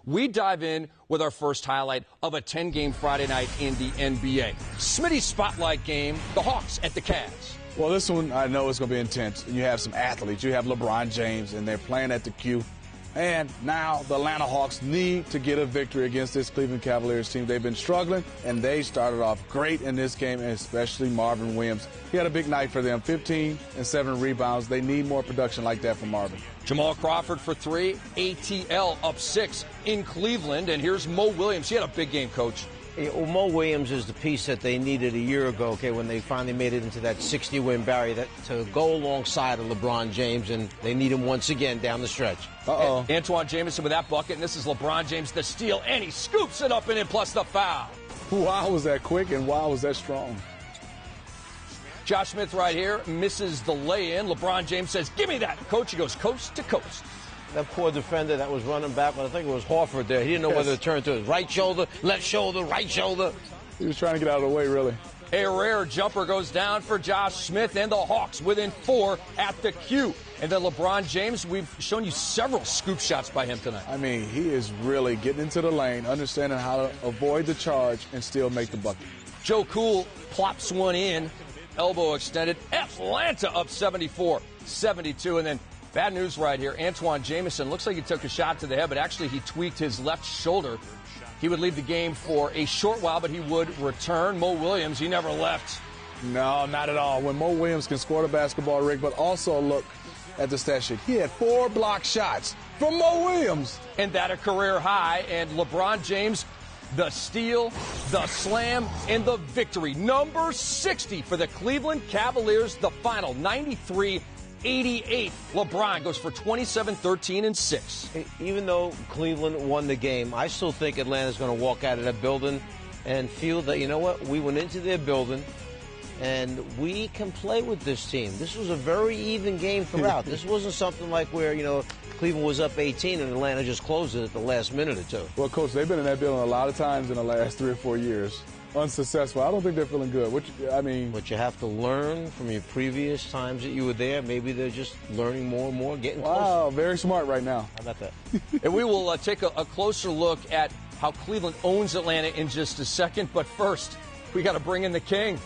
we dive in with our first highlight of a 10-game Friday night in the NBA. Smitty's spotlight game, the Hawks at the Cavs. Well, this one I know is going to be intense. You have some athletes. You have LeBron James, and they're playing at the Q. And now the Atlanta Hawks need to get a victory against this Cleveland Cavaliers team. They've been struggling, and they started off great in this game, and especially Marvin Williams. He had a big night for them, 15 and 7 rebounds. They need more production like that from Marvin. Jamal Crawford for 3, ATL up 6 in Cleveland. And here's Mo Williams. He had a big game, Coach. Well, Mo Williams is the piece that they needed a year ago, okay, when they finally made it into that 60-win barrier to go alongside of LeBron James, and they need him once again down the stretch. Antoine Jamison with that bucket, and this is LeBron James, the steal, and he scoops it up and in, plus the foul. Wow, was that quick, and wow, was that strong. Josh Smith right here misses the lay-in. LeBron James says, give me that. Coach, he goes coast to coast. That poor defender that was running back, I think it was Horford there. He didn't know whether to turn to his right shoulder, right shoulder. He was trying to get out of the way, really. A rare jumper goes down for Josh Smith, and the Hawks within 4 at the Q. And then LeBron James, we've shown you several scoop shots by him tonight. I mean, he is really getting into the lane, understanding how to avoid the charge and still make the bucket. Joe Cool plops one in, elbow extended. Atlanta up 74-72, and then bad news right here. Antoine Jamison looks like he took a shot to the head, but actually he tweaked his left shoulder. He would leave the game for a short while, but he would return. Mo Williams, he never left. No, not at all. When Mo Williams can score the basketball, Rick, but also look at the stat sheet. He had 4 block shots from Mo Williams. And that a career high. And LeBron James, the steal, the slam, and the victory. Number 60 for the Cleveland Cavaliers, the final 93-88. LeBron goes for 27, 13, and 6. Even though Cleveland won the game, I still think Atlanta's going to walk out of that building and feel that, you know what, we went into their building and we can play with this team. This was a very even game throughout. This wasn't something like where, Cleveland was up 18 and Atlanta just closed it at the last minute or two. Well, Coach, they've been in that building a lot of times in the last 3 or 4 years. Unsuccessful. I don't think they're feeling good. But you have to learn from your previous times that you were there. Maybe they're just learning more and more, getting closer. Wow, very smart right now. How about that? And we will take a closer look at how Cleveland owns Atlanta in just a second. But first, we got to bring in the king.